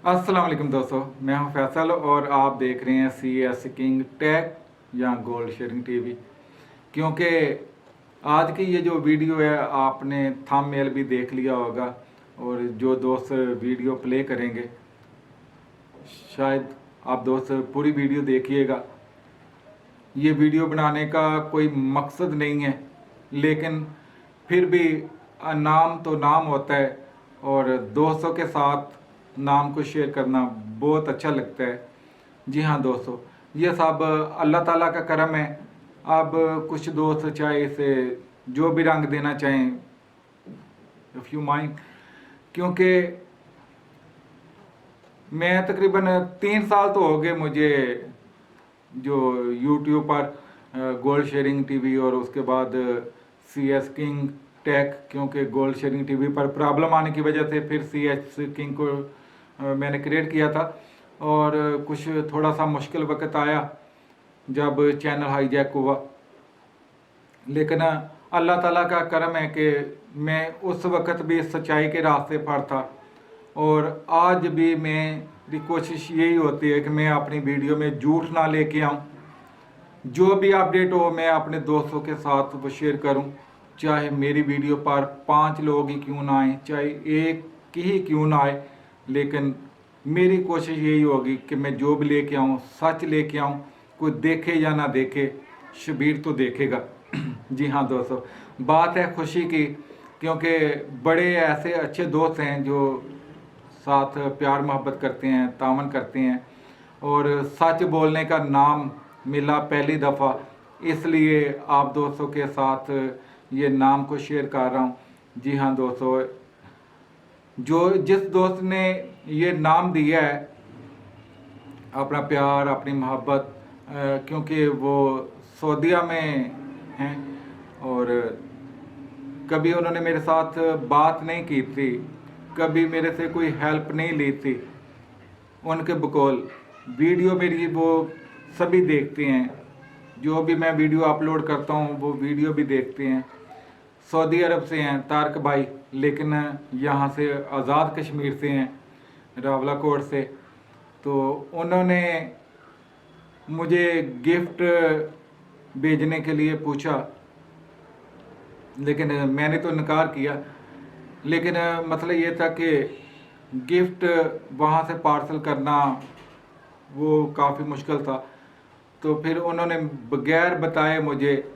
अस्सलाम वालेकुम दोस्तों, मैं हूं फैसल और आप देख रहे हैं CS किंग टेक या गोल्ड शेयरिंग टीवी। क्योंकि आज की ये जो वीडियो है आपने थंबनेल भी देख लिया होगा और जो दोस्त वीडियो प्ले करेंगे शायद आप दोस्त पूरी वीडियो देखिएगा। ये वीडियो बनाने का कोई मकसद नहीं है, लेकिन फिर भी नाम तो नाम होता है और दोस्तों के साथ नाम को शेयर करना बहुत अच्छा लगता है। जी हाँ दोस्तों, ये सब अल्लाह ताला का करम है। अब कुछ दोस्त चाहे इसे जो भी रंग देना चाहें, इफ़ यू माइंड, क्योंकि मैं तकरीबन 3 साल तो हो गए मुझे जो यूट्यूब पर गोल्ड शेयरिंग टीवी और उसके बाद CS किंग टेक, क्योंकि गोल्ड शेयरिंग टीवी पर प्रॉब्लम आने की वजह से फिर CS किंग को मैंने क्रिएट किया था। और कुछ थोड़ा सा मुश्किल वक्त आया जब चैनल हाईजैक हुआ, लेकिन अल्लाह ताला का करम है कि मैं उस वक्त भी सच्चाई के रास्ते पर था और आज भी मेरी कोशिश यही होती है कि मैं अपनी वीडियो में झूठ ना लेके आऊँ। जो भी अपडेट हो मैं अपने दोस्तों के साथ वो शेयर करूं, चाहे मेरी वीडियो पर 5 लोग ही क्यों ना आए, चाहे एक ही क्यों ना आए, लेकिन मेरी कोशिश यही होगी कि मैं जो भी लेके आऊं सच लेके आऊं। कोई देखे या ना देखे, शबीर तो देखेगा। जी हाँ दोस्तों, बात है खुशी की, क्योंकि बड़े ऐसे अच्छे दोस्त हैं जो साथ प्यार मोहब्बत करते हैं, तावन करते हैं और सच बोलने का नाम मिला पहली दफ़ा, इसलिए आप दोस्तों के साथ ये नाम को शेयर कर रहा हूँ। जी हाँ दोस्तों, जो जिस दोस्त ने ये नाम दिया है, अपना प्यार अपनी मोहब्बत, क्योंकि वो सऊदीया में हैं और कभी उन्होंने मेरे साथ बात नहीं की थी, कभी मेरे से कोई हेल्प नहीं ली थी। उनके बकौल वीडियो मेरी वो सभी देखते हैं, जो भी मैं वीडियो अपलोड करता हूँ वो वीडियो भी देखते हैं। सऊदी अरब से हैं तारक भाई, लेकिन यहाँ से आज़ाद कश्मीर से हैं, रावलाकोट से। तो उन्होंने मुझे गिफ्ट भेजने के लिए पूछा, लेकिन मैंने तो इनकार किया। लेकिन मसला ये था कि गिफ्ट वहाँ से पार्सल करना वो काफ़ी मुश्किल था। तो फिर उन्होंने बगैर बताए मुझे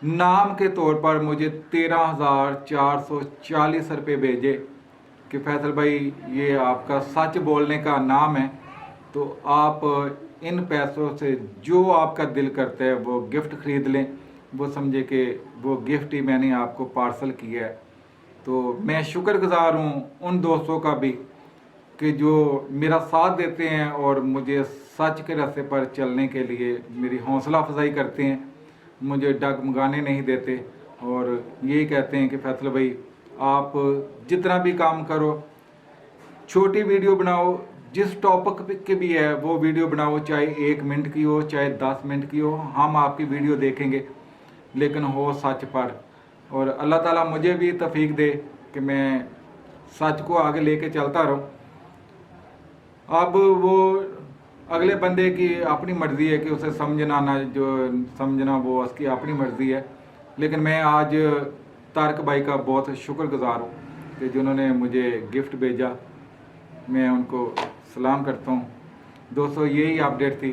नाम के तौर पर मुझे 13,440 रुपये भेजे कि फैसल भाई ये आपका सच बोलने का नाम है, तो आप इन पैसों से जो आपका दिल करता है वो गिफ्ट ख़रीद लें। वो समझे कि वो गिफ्ट ही मैंने आपको पार्सल किया है। तो मैं शुक्रगुज़ार हूँ उन दोस्तों का भी कि जो मेरा साथ देते हैं और मुझे सच के रास्ते पर चलने के लिए मेरी हौसला अफजाई करते हैं, मुझे डगमगाने नहीं देते और यही कहते हैं कि फैसल भाई आप जितना भी काम करो, छोटी वीडियो बनाओ, जिस टॉपिक की भी है वो वीडियो बनाओ, चाहे 1 मिनट की हो चाहे 10 मिनट की हो, हम आपकी वीडियो देखेंगे, लेकिन हो सच पर। और अल्लाह ताला मुझे भी तौफीक दे कि मैं सच को आगे लेके चलता रहूं। अब वो अगले बंदे की अपनी मर्ज़ी है कि उसे समझना ना, जो समझना वो उसकी अपनी मर्ज़ी है। लेकिन मैं आज तारक भाई का बहुत शुक्रगुज़ार हूँ कि जिन्होंने मुझे गिफ्ट भेजा, मैं उनको सलाम करता हूँ। दोस्तों यही अपडेट थी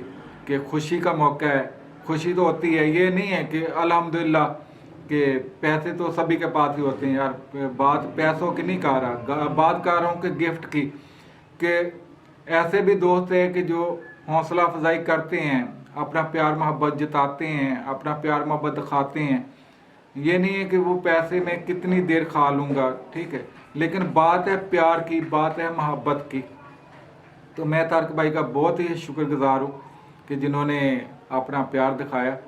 कि खुशी का मौका है, खुशी तो होती है, ये नहीं है कि अल्हम्दुलिल्लाह कि पैसे तो सभी के पास ही होते हैं यार। बात पैसों की नहीं कर रहा, बात कर रहा हूँ कि गिफ्ट की, कि ऐसे भी दोस्त हैं कि जो हौसला अफजाई करते हैं, अपना प्यार मोहब्बत जताते हैं, अपना प्यार मोहब्बत दिखाते हैं। ये नहीं है कि वो पैसे में कितनी देर खा लूँगा, ठीक है, लेकिन बात है प्यार की, बात है मोहब्बत की। तो मैं तारक भाई का बहुत ही शुक्रगुज़ार हूँ कि जिन्होंने अपना प्यार दिखाया।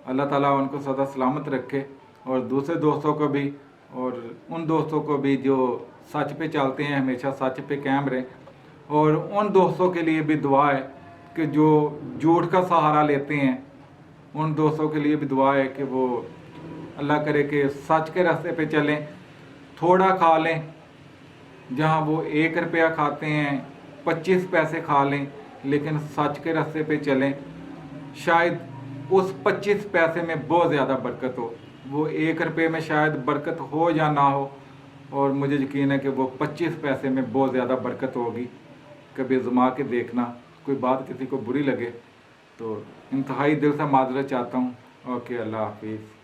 अल्लाह ताला उनको सदा सलामत रखे और दूसरे दोस्तों को भी, और उन दोस्तों को भी जो सच पे चलते हैं, हमेशा सच पे कायम रहें। और उन दोस्तों के लिए भी दुआ है कि जो झूठ का सहारा लेते हैं, उन दोस्तों के लिए भी दुआ है कि वो अल्लाह करे कि सच के रास्ते पे चलें, थोड़ा खा लें, जहाँ वो 1 रुपया खाते हैं 25 पैसे खा लें लेकिन सच के रास्ते पे चलें, शायद उस 25 पैसे में बहुत ज़्यादा बरकत हो। वो 1 रुपये में शायद बरकत हो या ना हो, और मुझे यकीन है कि वो 25 पैसे में बहुत ज़्यादा बरकत होगी। कभी आज़मा के देखना। कोई बात किसी को बुरी लगे तो इंतहाई दिल से माजरत चाहता हूँ। ओके, अल्लाह हाफिज़।